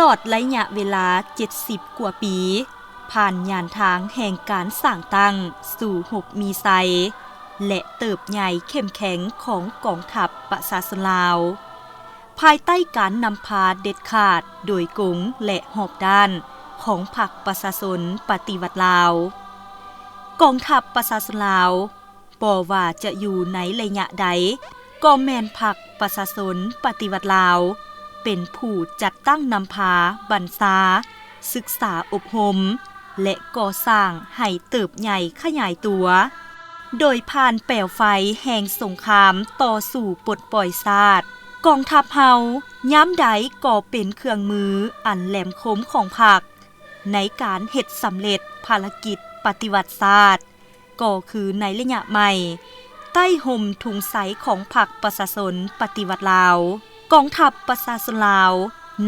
อดระยะเวลา70กว่าปีผ่านยานทางแห่งการสร้างตั้งสู่หกมีไซและเติบใหญ่เข้มแข็งของกองทัพประชาชนลาวภายใต้การนำพาเด็ดขาดโดยกงและหอบด้านของพรรคประชาชนปฏิวัติลาวกองทัพประชาชนลาวบ่ว่าจะอยู่ในระยะใดก็แม่นพรรคประชาชนปฏิวัติลาวเป็นผู้จัดตั้งนำพาบัญชาศึกษาอบรมและก่อสร้างให้เติบใหญ่ขยายตัวโดยผ่านแปลวไฟแห่งสงครามต่อสู่ปลดปล่อยชาติกองทัพเฮาย้ำใดก็เป็นเครื่องมืออันแหลมคมของพรรคในการเฮ็ดสำเร็จภารกิจปฏิวัติชาติก็คือในระยะใหม่ใต้ห่มถุงใสของพรรคประชาชนปฏิวัติลาวกองทัพประชาชนลาว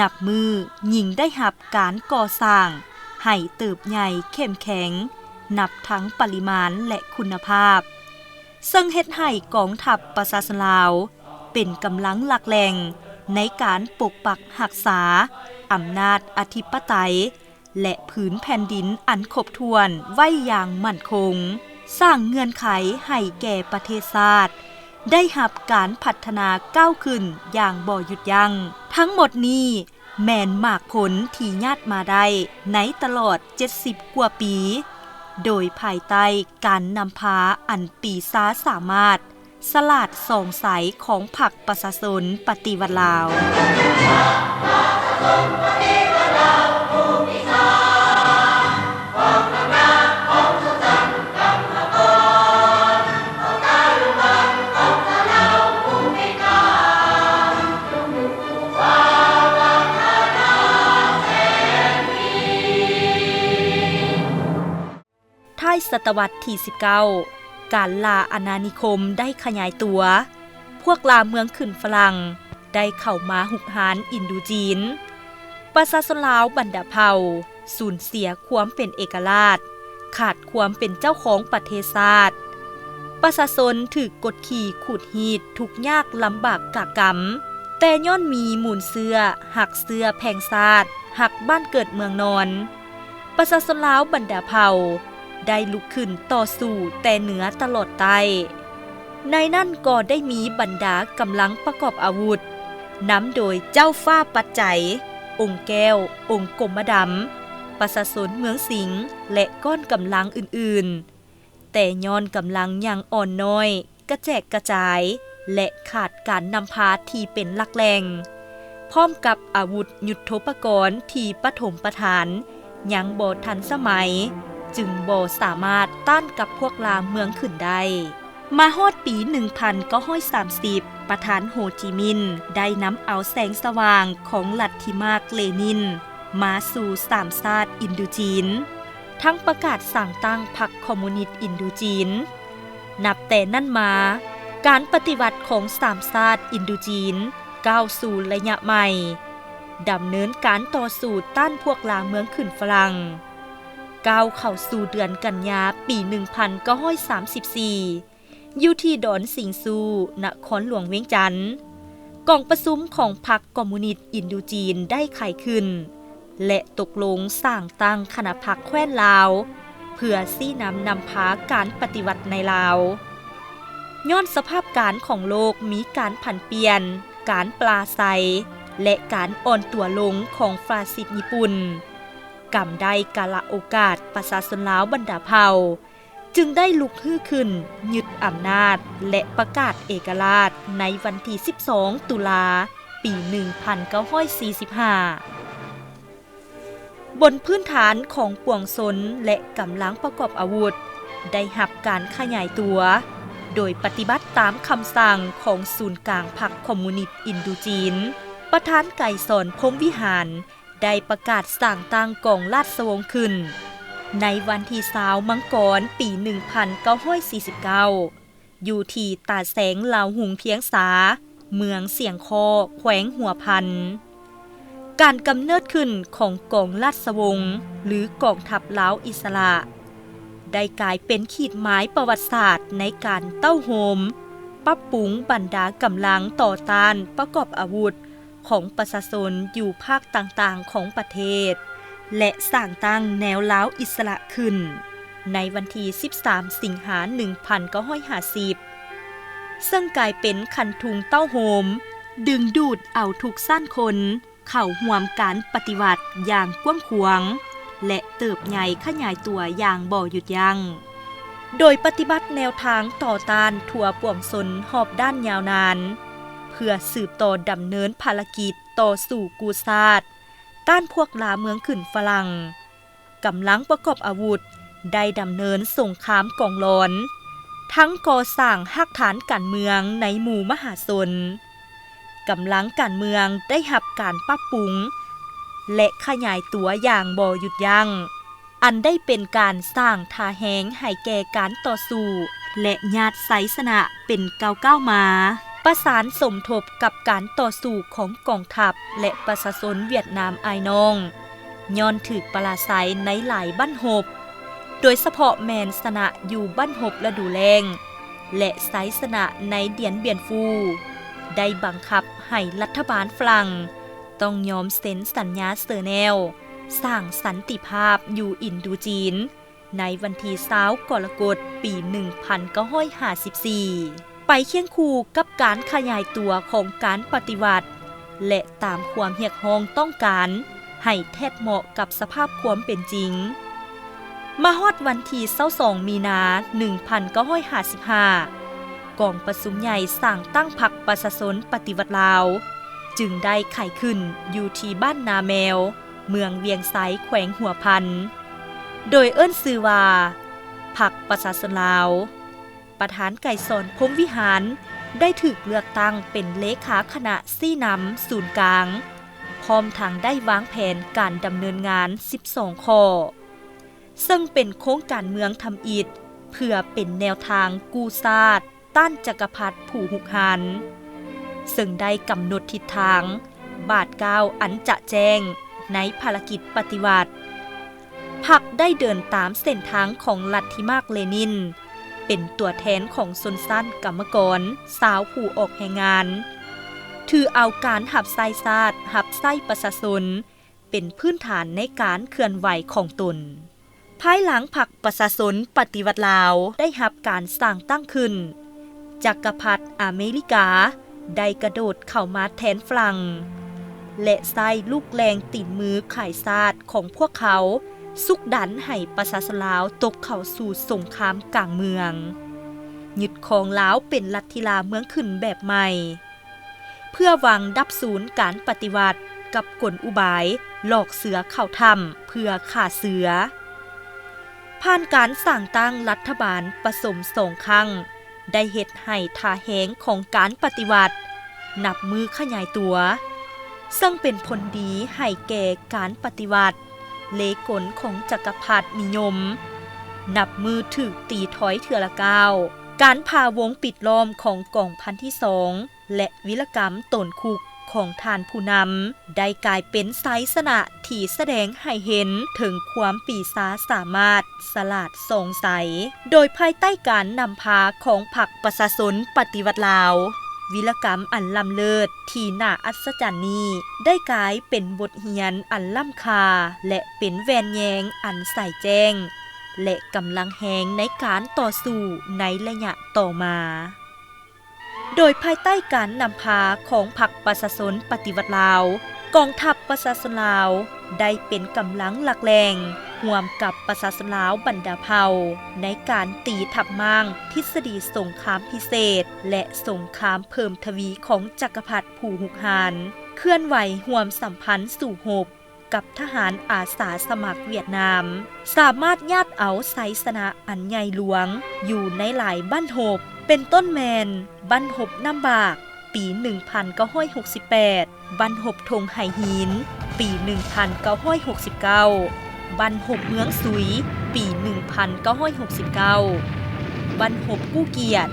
นับมือยิ่งได้รับการก่อสร้างให้เติบใหญ่เข้มแข็งนับทั้งปริมาณและคุณภาพซึ่งเฮ็ดให้กองทัพประชาชนลาวเป็นกำลังหลักแหล่งในการปกปักรักษาอำนาจอธิปไตยและผืนแผ่นดินอันครบถ้วนไว้อย่างมั่นคงสร้างเงื่อนไขให้แก่ประเทศชาติได้รับการพัฒนาก้าวขึ้นอย่างบ่หยุดยัง้งทั้งหมดนี้แม่นมากผลที่ญาติมาได้ในตลอด70กว่าปีโดยภายใต้การนำพาอันปีศาจสามารถสลาดส่องใสของพรรคประชาชนปฏิวัติลาวท้ายศตวรรษที่19การล่าอาณานิคมได้ขยายตัวพวกลาเมืองขึ้นฝรั่งได้เข้ามาหุกหานอินโดจีนประชาชนลาวบรรดาเผ่าสูญเสียความเป็นเอกราชขาดความเป็นเจ้าของประเทศชาติประชาชนถูกกดขี่ขูดหีดทุกยากลำบากกะกำแต่ย้อนมีมูลเสื้อหักเสื้อแพงชาติหักบ้านเกิดเมืองนอนประชาชนลาวบรรดาเผ่าได้ลุกขึ้นต่อสู้แต่เหนือตลอดใต้ในนั่นก็ได้มีบรรดากำลังประกอบอาวุธนำโดยเจ้าฟ้าปัจจัยองค์แก้วองค์กรมดำประชาชนเมืองสิงห์และก้อนกำลังอื่นๆแต่ย้อนกำลังยังอ่อนน้อยกระแจกกระจายและขาดการนำพาที่เป็นหลักแหล่งพร้อมกับอาวุธยุทโธปกรณ์ที่ปฐมประฐานยังบ่ทันสมัยจึงบ่สามารถต้านกับพวกลาเมืองขึ้นได้มาฮอดปี1930ประธานโฮจิมินห์ได้นำเอาแสงสว่างของลัทธิมาร์กเลนินมาสู่สามชาติอินโดจีนทั้งประกาศสั่งตั้งพรรคคอมมิวนิสต์อินโดจีนนับแต่นั้นมาการปฏิวัติของสามชาติอินโดจีนก้าวสู่ระยะใหม่ดำเนินการต่อสู้ต้านพวกลาเมืองขึ้นฝรั่งก้าวเข้าสู่เดือนกันยาปี1934อยู่ที่ดอนสิงซูนครหลวงเวียงจันทน์กองประชุมของพรรคคอมมิวนิสต์อินโดจีนได้ไขขึ้นและตกลงสร้างตั้งคณะพรรคแคว้นลาวเพื่อชี้นำพาการปฏิวัติในลาวย้อนสภาพการของโลกมีการผันเปลี่ยนการปลาไสและการอ่อนตัวลงของฟาสซิสต์ญี่ปุ่นกำได้กาลโอกาสประชาชนลาวบรรดาเผ่าจึงได้ลุกฮือขึ้นยึดอำนาจและประกาศเอกราชในวันที่12ตุลาปี1945บนพื้นฐานของปวงชนและกำลังประกอบอาวุธได้รับการขยายตัวโดยปฏิบัติตามคำสั่งของศูนย์กลางพรรคคอมมิวนิสต์อินโดจีนประธานไก่สอนพรหมวิหารได้ประกาศสั่งตั้งกองราชวงศ์ขึ้นในวันที่20มังกรปี1949อยู่ที่ตาแสงลาวหุงเพียงสาเมืองเสียงคอแขวงหัวพันการกำเนิดขึ้นของกองราชวงศ์หรือกองทัพลาวอิสระได้กลายเป็นขีดหมายประวัติศาสตร์ในการเต้าโหมปรับปรุงบรรดากำลังต่อต้านประกอบอาวุธ ของประชาชนอยู่ภาคต่างๆของประเทศและสร้างตั้งแนวล้าวอิสระขึ้นในวันที่13 สิงหาคม 1950ซึ่งกลายเป็นคันทุงเต้าโหมดึงดูดเอาทุกสั้นคนเข้าร่วมการปฏิวัติอย่างกว้างขวางและเติบใหญ่ขยายตัวอย่างบ่หยุดยัง้งโดยปฏิบัติแนวทางต่อต้านทั่วปวงชนรอบด้านยาวนานเพื่อสืบต่อดำเนินภารกิจต่อสู่กูชาติต้านพวกลาเมืองขึ้นฝรั่งกำลังประกอบอาวุธได้ดำเนินสงครามกองร้อนทั้งก่อสร้างรากฐานการเมืองในหมู่มหาชนกำลังการเมืองได้รับการปรับปรุงและขยายตัวอย่างบ่หยุดยัง้งอันได้เป็นการสร้างท่าแหงให้แก่การต่อสู้และญาติไสสนะเป็นก้าวมาประสานสมทบกับการต่อสู้ของกองทัพและประชาชนเวียดนามอายน้องย้อนถึกปราศัยในหลายบ้านหบโดยเฉพาะแมนสนะอยู่บ้านหบฤดูแล้งและไสสนะในเดียนเบียนฟูได้บังคับให้รัฐบาลฝรั่งต้องยอมเซ็นสัญญาเซอร์แนลสร้างสันติภาพอยู่อินโดจีนในวันที่20 กรกฎาคม ปี 1954 ไปเคียงคู่กับการขยายตัวของการปฏิวัติและตามความเรียกร้องต้องการให้แทบเหมาะกับสภาพความเป็นจริงมาฮอดวันที่22 มีนาคม 1955 กองประชุมใหญ่สั่งตั้งพรรคประชาชนปฏิวัติลาวจึงได้ไขขึ้นอยู่ที่บ้านนาแมวเมืองเวียงไซแขวงหัวพันโดยเอิ้นชื่อว่าพรรคประชาชนลาวประธานไก่สอนพรหมวิหารได้ถูกเลือกตั้งเป็นเลขาคณะซี่นำศูนย์กลางพร้อมทางได้วางแผนการดำเนินงาน12ข้อซึ่งเป็นโครงการเมืองทำอิฐเพื่อเป็นแนวทางกู้ชาติต้านจักรพรรดิผู้หุกหันซึ่งได้กำหนดทิศทางบาทก้าวอันจะแจ้งในภารกิจปฏิวัติพรรคได้เดินตามเส้นทางของลัทธิมาร์กเลนินเป็นตัวแทนของชนชั้นกรรมกรสาวผู้ออกแรงงานถือเอาการหับไส้ชาติหับไส้ประชาชนเป็นพื้นฐานในการเคลื่อนไหวของตนภายหลังพรรคประชาชนปฏิวัติลาวได้รับการสร้างตั้งขึ้นจักรพรรดิอเมริกาได้กระโดดเข้ามาแทนฝรั่งและใส่ลูกแรงตีนมือขายชาติของพวกเขาสุกดันให้ประชาชนลาวตกเข้าสู่สงครามกลางเมืองยึดครองลาวเป็นลัทธิลาเมืองขึ้นแบบใหม่เพื่อวางดับศูนย์การปฏิวัติกับกลอุบายหลอกเสือเข้าถ้ำเพื่อฆ่าเสือผ่านการสร้างตั้งรัฐบาลผสม2 ครั้งได้เฮ็ดให้ท่าแหงของการปฏิวัตินับมือขยายตัวซึ่งเป็นผลดีให้แก่การปฏิวัติเลกลของจักรพรรดินิยมนับมือถูกตีถอยเถื่อละก้าวการพาวงปิดล้อมของกองพันที่2และวิรกรรมตนคุกของทานผู้นำได้กลายเป็นไซสนะที่แสดงให้เห็นถึงความปีศาจสามารถสลาดสงสัยโดยภายใต้การนำพาของพรรคประชาชนปฏิวัติลาววิรกรรมอันล้ำเลิศที่น่าอัศจรรย์นี้ได้กลายเป็นบทเรียนอันล้ำค่าและเป็นแวนแยงอันใส่แจ้งและกำลังแหงในการต่อสู้ในระยะต่อมาโดยภายใต้การนำพาของพรรคประชาชนปฏิวัติลาวกองทัพประชาชนลาวได้เป็นกำลังหลักแรงร่วมกับประชาชนลาวบรรดาเผ่าในการตีทับม้างทฤษฎีสงครามพิเศษและสงครามเพิ่มทวีของจักรพรรดิผู้หุกหันเคลื่อนไหวร่วมสัมพันธ์สู่หบกับทหารอาสาสมัครเวียดนามสามารถญาติเอาไซสนะอันใหญ่หลวงอยู่ในหลายบ้านหบเป็นต้นแมนบ้านหบน้ำบากปี 1968 บ้านหบทงไหหินปี 1969 บ้านหบเมืองสุยปี 1969 บ้านหบกู้เกียรติ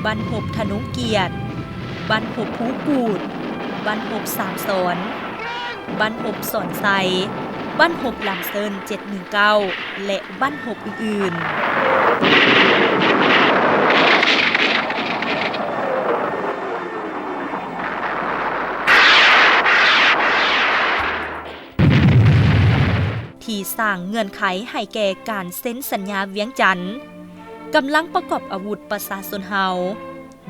บ้านหบธนุเกียรติบ้านหบภูกูดบ้านหบสามสอนบ้านหบสอนไซบ้านหบลำเซิน719และบ้านหบอื่นๆ สร้างเงื่อนไขให้แก่การเซ็นสัญญาเวียงจันทน์กำลังประกอบอาวุธประชาชนเฮา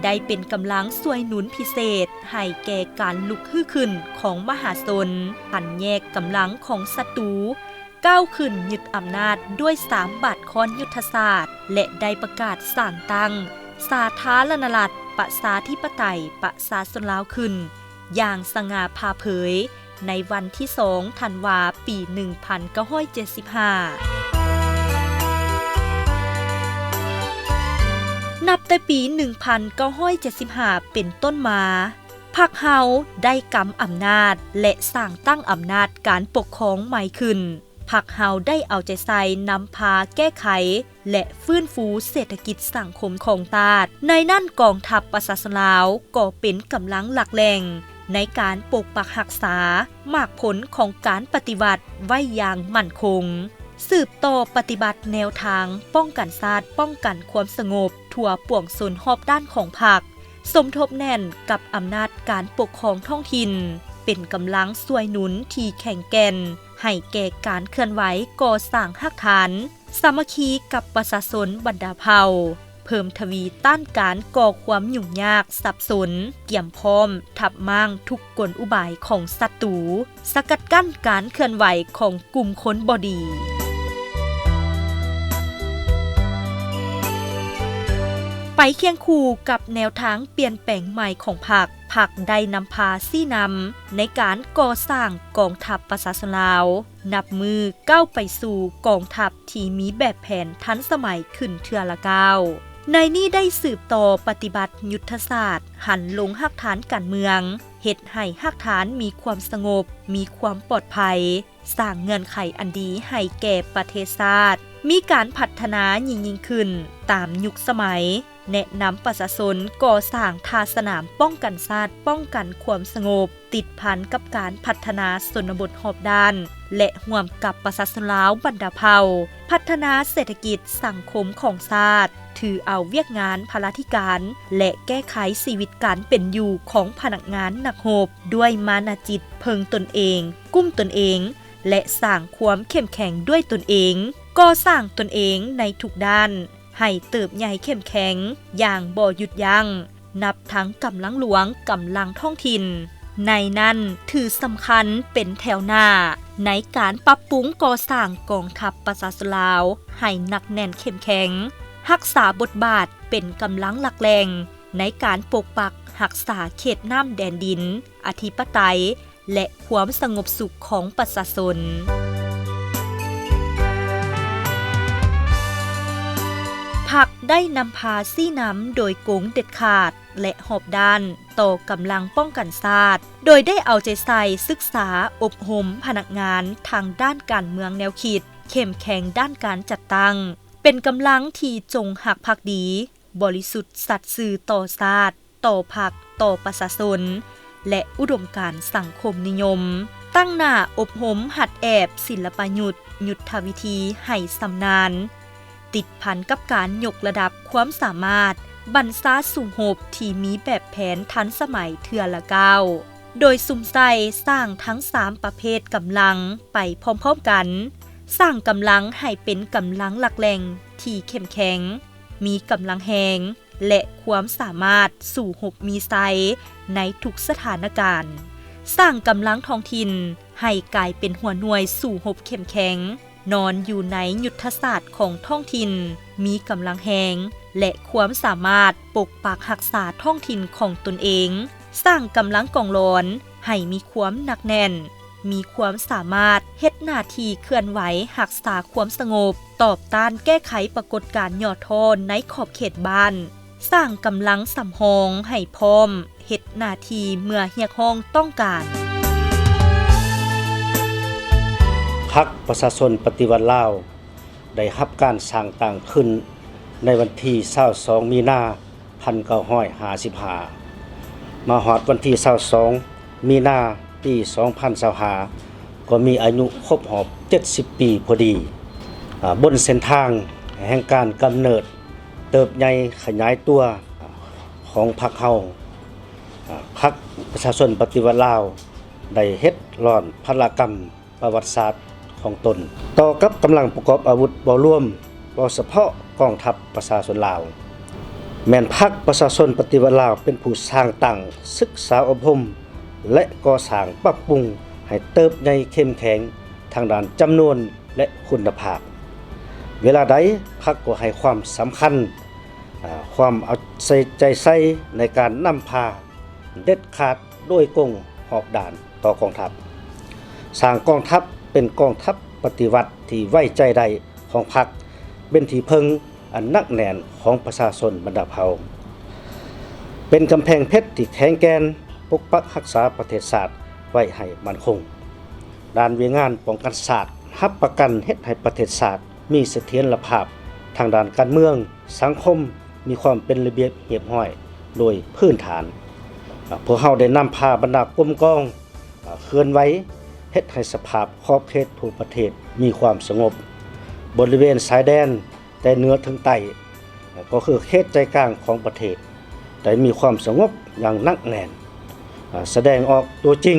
ได้เป็นกำลังช่วยหนุนพิเศษให้แก่การลุกฮือขึ้นของมหาชนหันแยกกำลังของศัตรูก้าวขึ้นยึดอำนาจด้วย3 บาทค้อนยุทธศาสตร์และได้ประกาศสร้างตั้งสาธารณรัฐประชาธิปไตยประชาชนลาวขึ้นอย่างสง่าผ่าเผยในวันที่2 ธันวาคม ปี 1975 นับแต่ปี 1975 เป็นต้นมาพรรคเฮาได้กำอำนาจและสร้างตั้งอำนาจการปกครองใหม่ขึ้นพรรคเฮาได้เอาใจใส่นำพาแก้ไขและฟื้นฟูเศรษฐกิจสังคมของชาติในนั่นกองทัพประชาชนลาวก็เป็นกำลังหลักแหล่งในการปกปักรักษามากผลของการปฏิบัติไว้อย่างมั่นคงสืบต่อปฏิบัติแนวทางป้องกันชาติป้องกันความสงบทั่วป่วงชนรอบด้านของพรรคสมทบแน่นกับอำนาจการปกครองท้องถิ่นเป็นกำลังช่วยหนุนที่แข็งแกร่งให้แก่การเคลื่อนไหวก่อสร้างรากฐานสามัคคีกับประชาชนบรรดาเผ่าเพิ่มทวีต้านการก่อความยุ่งยากสับสนเกี่ยมพร้อมทับมั่งทุกกลอุบายของศัตรูสกัดกั้นการเคลื่อนไหวของกลุ่มคนบดีไปเคียงคู่กับแนวทางเปลี่ยนแปลงใหม่ของพรรคได้นำพาซี่นำในการก่อสร้างกองทัพประชาชนลาวนับมือก้าวไปสู่กองทัพที่มีแบบแผนทันสมัยขึ้นเทื่อละก้าวในนี้ได้สืบต่อปฏิบัติยุทธศาสตร์หันลงรากฐานการเมืองเฮ็ดให้รากฐานมีความสงบมีความปลอดภัยสร้างเงื่อนไขอันดีให้แก่ประเทศชาติมีการพัฒนายิ่งขึ้นตามยุคสมัยแนะนำประชาชนก่อสร้างท่าสนามป้องกันชาติป้องกันความสงบติดพันกับการพัฒนาชนบทรอบด้านและร่วมกับประชาชนลาวบรรดาเผ่าพัฒนาเศรษฐกิจสังคมของชาติถือเอาเวียกงานภารธิการและแก้ไขชีวิตการเป็นอยู่ของพนักงานนักรบด้วยมานะจิตเพิงตนเองกุ้มตนเองและสร้างความเข้มแข็งด้วยตนเองก่อสร้างตนเองในทุกด้านให้เติบใหญ่เข้มแข็งอย่างบ่หยุดยัง้งนับทั้งกำลังหลวงกำลังท้องถิ่นในนั้นถือสำคัญเป็นแถวหน้าในการปรับปรุงก่อสร้างกองทัพประชาชนลาวให้หนักแน่นเข้มแข็งรักษาบทบาทเป็นกำลังหลักแหล่งในการปกปักรักษาเขตน้ำแดนดินอธิปไตยและความสงบสุขของประชาชนพรรคได้นำพาซี่น้ำโดยโกงเด็ดขาดและหอบด้านต่อกำลังป้องกันชาติโดยได้เอาใจใส่ศึกษาอบรมพนักงานทางด้านการเมืองแนวคิดเข้มแข็งด้านการจัดตั้งเป็นกำลังที่จงหักภักดีบริสุทธิ์สัตย์ซื่อต่อชาติต่อพรรคต่อประชาชนและอุดมการณ์สังคมนิยมตั้งหน้าอบรมหัดแอบศิลปยุทธ์ยุทธวิธีให้สำนาญติดพันกับการยกระดับความสามารถบรรษาสุ่มโหบที่มีแบบแผนทันสมัยเทื่อละก้าวโดยสุ่มใส่สร้างทั้ง3ประเภทกำลังไปพร้อมๆกันสร้างกำลังให้เป็นกำลังหลักแหล่งที่เข้มแข็งมีกำลังแหงและความสามารถสู่หบมีไซในทุกสถานการณ์สร้างกำลังท้องถิ่นให้กลายเป็นหัวหน่วยสู่หบเข้มแข็งนอนอยู่ในยุทธศาสตร์ของท้องถิ่นมีกำลังแหงและความสามารถปกปักรักษาท้องถิ่นของตนเองสร้างกำลังกองร้อนให้มีความหนักแน่นมีความสามารถเฮ็ดหน้าที่เคลื่อนไหวรักษาความสงบตอบต้านแก้ไขปรากฏการณ์ย่อท้อในขอบเขตบ้านสร้างกำลังสำรองให้พร้อมเฮ็ดหน้าที่เมื่อเรียกร้องต้องการพรรคประชาชนปฏิวัติลาวได้รับการสร้างตั้งขึ้นในวันที่22 มีนาคม 1955มาฮอดวันที่22 มีนาคม ปี 2025ก็มีอายุครบรอบ70 ปีพอดีบนเส้นทางแห่งการกำเนิดเติบใหญ่ขยายตัวของพรรคเฮาพรรคประชาชนปฏิวัติลาวได้เฮ็ดร่อนพลกรรมประวัติศาสตร์ข ของตนต่อกับกำลังประกอบอาวุธบ่ร่วมบ่เฉพาะกองทัพประชาชนลาวแม่นพรรคประชาชนปฏิวัติลาวเป็นผู้สร้างตั้งศึกษาอบรมและก่อสร้างปรับปรุงให้เติบใหญ่เข้มแข็งทางด้านจำนวนและคุณภาพเวลาใดพรรคก็ให้ความสำคัญความเอาใจใส่ในการนำพาเด็ดขาดด้วยกงหอบด่านต่อกองทัพสร้างกองทัพเป็นกองทัพปฏิวัติที่ไว้ใจได้ของพรรคเป็นที่พึ่งอันนักแน่นของประชาชนบรรดาเผ่าเป็นกำแพงเพชรที่แข็งแกร่งปกปักรักษาประเทศชาติไว้ให้มั่นคงด้านเวียงานป้องกันศาสตร์รับประกันเฮ็ดให้ประเทศชาติมีเสถียรภาพทางด้านการเมืองสังคมมีความเป็นระเบียบเรียบร้อยโดยพื้นฐานพวกเฮาได้นำพาบรรดากรมกองเคลื่อนไหวเฮ็ดให้สภาพขอบเขตทั่วประเทศมีความสงบบริเวณชายแดนแต่เหนือถึงใต้ก็คือเขตใจกลางของประเทศได้มีความสงบอย่างหนักแน่นแสดงออกตัวจริง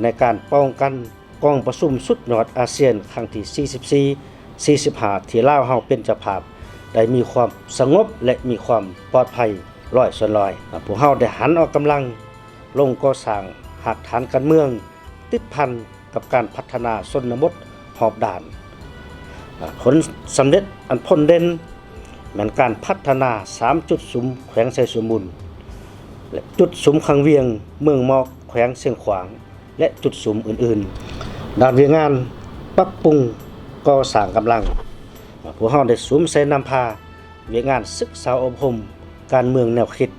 ในการป้องกันกองประชุมสุดยอดอาเซียนครั้งที่44 45ที่ลาวเฮาเป็นเจ้าภาพได้มีความสงบและมีความปลอดภัย100%พวกเฮาได้หันออกกำลังลงก่อสร้างหากฐานการเมืองติดพันกับการพัฒนาชนบทหอบด่านผลสำเร็จอันพ้นเด่นเหมือนการพัฒนา3จุดสุมแขวงไชยสมบูรณ์และจุดสุมขังเวียงเมืองมอกแขวงเชียงขวางและจุดสุมอื่นๆด้านเวียงงานปรับปรุงก่อสร้างกำลังพวกเฮาได้สุมใส่นำพาเวียงงานศึกษาอบรมการเมืองแนวคิด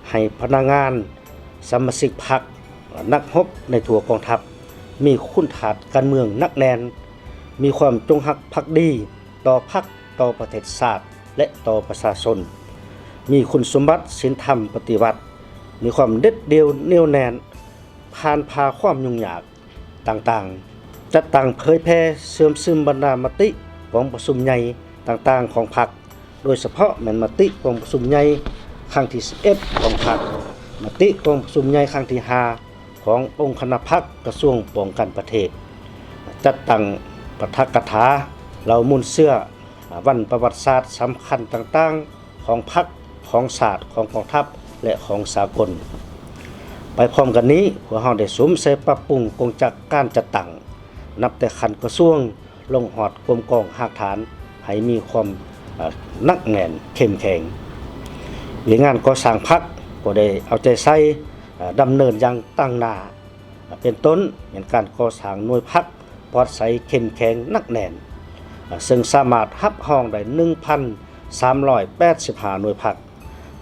ให้พนักงานสมาชิกพรรคนักรบในทั่วกองทัพมีคุณฐานการเมืองนักแน่นมีความจงรักภักดีต่อพรรคต่อประเทศชาติและต่อประชาชนมีคุณสมบัติศีลธรรมปฏิบัติมีความเด็ดเดี่ยวแน่วแน่ผ่านพาความยุ่งยากต่างๆจัดตั้งเผยแพร่เสื่อมซึมบรรดามติของประชุมใหญ่ต่างๆของพรรคโดยเฉพาะแม่นมติของประชุมใหญ่ครั้งที่11ของพรรคมติของประชุมใหญ่ครั้งที่5ขององค์คณะพรรคกระทรวงป้องกันประเทศจัดตั้งปาฐกถาเหล่ามูลเสื้อวันประวัติศาสตร์สำคัญต่างๆของพรรคของศาสตร์ของกองทัพและของสากลไปพร้อมกันนี้พวกเฮาได้สวมใส่ปรับปรุงกงจักการจัดตั้งนับแต่ขันกระทรวงลงหอดกรมกองหากฐานให้มีความนักแน่นเข้มแข็งหรืองานก่อสร้างพรรคก็ได้เอาใจใส่ดำเนินอย่างตั้งหน้าเป็นต้นอย่างการก่อสร้างหน่วยพรรคปลอดใสเข้มแข็งนักแน่นซึ่งสามารถรับห้องได้ 1,385 หน่วยพรรค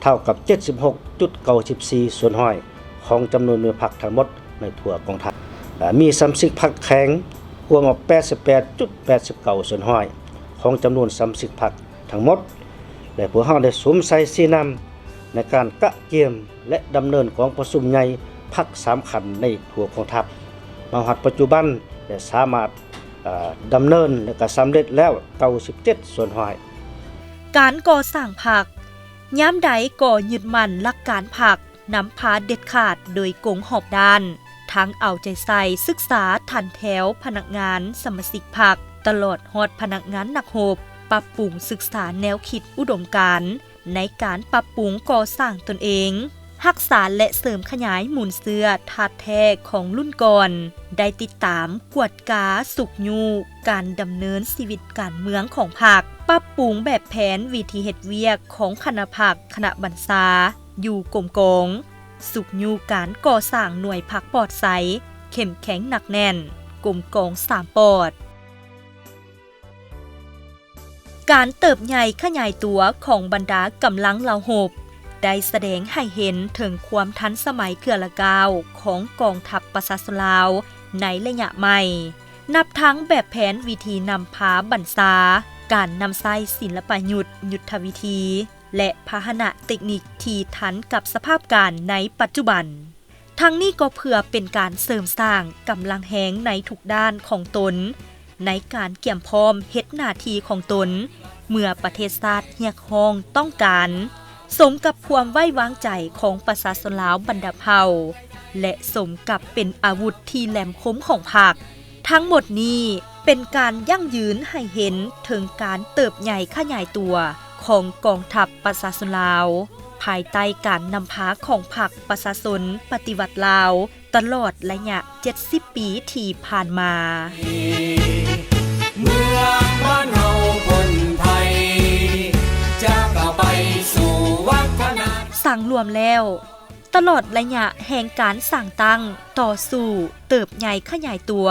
เท่ากับ 76.94 ส่วนห้อยของจำนวนหน่วยพรรคทั้งหมดในทั่วกองทัพมีสมาชิกพรรคแข็งรวม 88.89 ส่วนห้อยของจำนวนสมาชิกพรรคทั้งหมดและพวกเฮาได้สวมใส่สีนำในการกะเกียมและดำเนินของประชุมใหญ่พรรคสำคัญในทั่วกองทัพมาฮอดปัจจุบันได้สามารถดำเนินและก็สำเร็จแล้ว97ส่วนห้อยการก่อสร้างพรรคย้ำใดก่อยึดมั่นหลักการพรรคนำพาเด็ดขาดโดยกงหอบด้านทั้งเอาใจใส่ศึกษาทันแถวพนักงานสมาชิกพรรคตลอดฮอดพนักงานนักรบปรับปรุงศึกษาแนวคิดอุดมการณ์ในการปรับปรุงก่อสร้างตนเองรักษาและเสริมขยายมูลเสื้อธาตุแท้ของรุ่นก่อนได้ติดตามกวดกาสุกยูการดำเนินชีวิตการเมืองของพรรคปรับปรุงแบบแผนวิธีเฮ็ดเวียกของคณะพรรคคณะบรรษาอยู่กรมกองสุกยูการก่อสร้างหน่วยพรรคปลอดใสเข้มแข็งหนักแน่นกรมกอง3ปอดการเติบใหญ่ขยายตัวของบรรดากำลังเหล่าหบได้แสดงให้เห็นถึงความทันสมัยเกือละกาวของกองทัพประชาชนลาวในระยะใหม่นับทั้งแบบแผนวิธีนำพาบรรษาการนำใช้ศิลปยุทธยุทธวิธีและพาหนะเทคนิคที่ทันกับสภาพการในปัจจุบันทั้งนี้ก็เพื่อเป็นการเสริมสร้างกำลังแหงในทุกด้านของตนในการเกี่ยมพร้อมเฮ็ดหน้าที่ของตนเมื่อประเทศชาติเรียกร้องต้องการสมกับความไว้วางใจของประชาชนลาวบรรดาเผ่าและสมกับเป็นอาวุธที่แหลมคมของพรรคทั้งหมดนี้ เป็นการยั่งยืนให้เห็นถึงการเติบใหญ่ขยายตัวของกองทัพประชาชนลาวภายใต้การนำพาของพรรคประชาชนปฏิวัติลาวตลอดระยะ70 ปีที่ผ่านมาเมืองบ้านเฮาคนไทยจะก้าวไปสู่วัฒนธรรมสั่งรวมแล้วตลอดระยะแห่งการสั่งตั้งต่อสู้เติบใหญ่ขยายตัว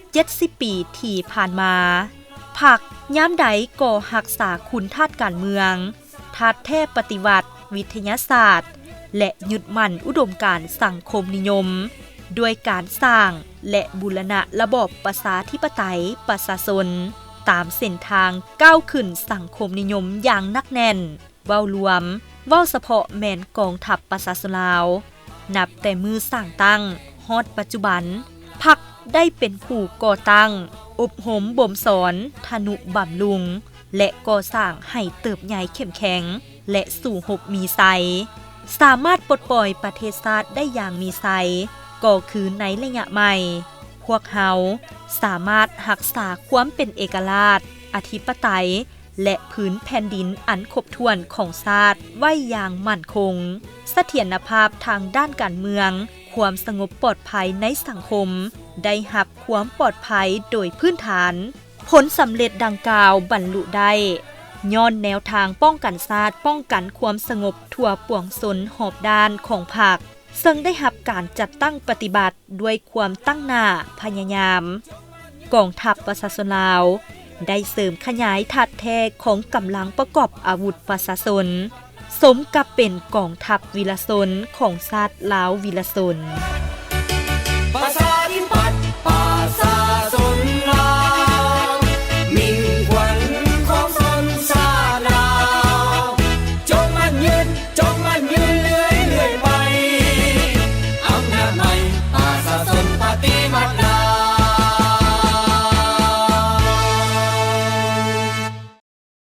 70 ปีที่ผ่านมาพรรคยามใดก็รักษาคุณธาตุการเมืองธาตุแท้ปฏิวัติวิทยาศาสตร์และยึดมั่นอุดมการณ์สังคมนิยมด้วยการสร้างและบูรณะระบอบประชาธิปไตยประชาชนตามเส้นทางก้าวขึ้นสังคมนิยมอย่างหนักแน่นเว้ารวมเว้าเฉพาะแม่นกองทัพประชาชนลาวนับแต่มือสร้างตั้งฮอดปัจจุบันพรรคได้เป็นผู้ก่อตั้งอบรมบ่มสอนทนุบำรุงและก่อสร้างให้เติบใหญ่เข้มแข็งและสู่หบมีไซสามารถปลดปล่อยประเทศชาติได้อย่างมีไซก็คือในระยะใหม่พวกเฮาสามารถรักษาความเป็นเอกราชอธิปไตยและพื้นแผ่นดินอันครบถ้วนของชาติไว้อย่างมั่นคงเสถียรภาพทางด้านการเมืองความสงบปลอดภัยในสังคมได้รับความปลอดภัยโดยพื้นฐานผลสำเร็จดังกล่าวบรรลุได้ย้อนแนวทางป้องกันชาติป้องกันความสงบทั่วปวงชนหอบด้านของพรรคซึ่งได้รับการจัดตั้งปฏิบัติด้วยความตั้งหน้าพยายามกองทัพประชาชนลาวได้เสริมขยายธาตุแท้ของกำลังประกอบอาวุธประชาชนสมกับเป็นกองทัพวีรชนของชาติลาววีรชน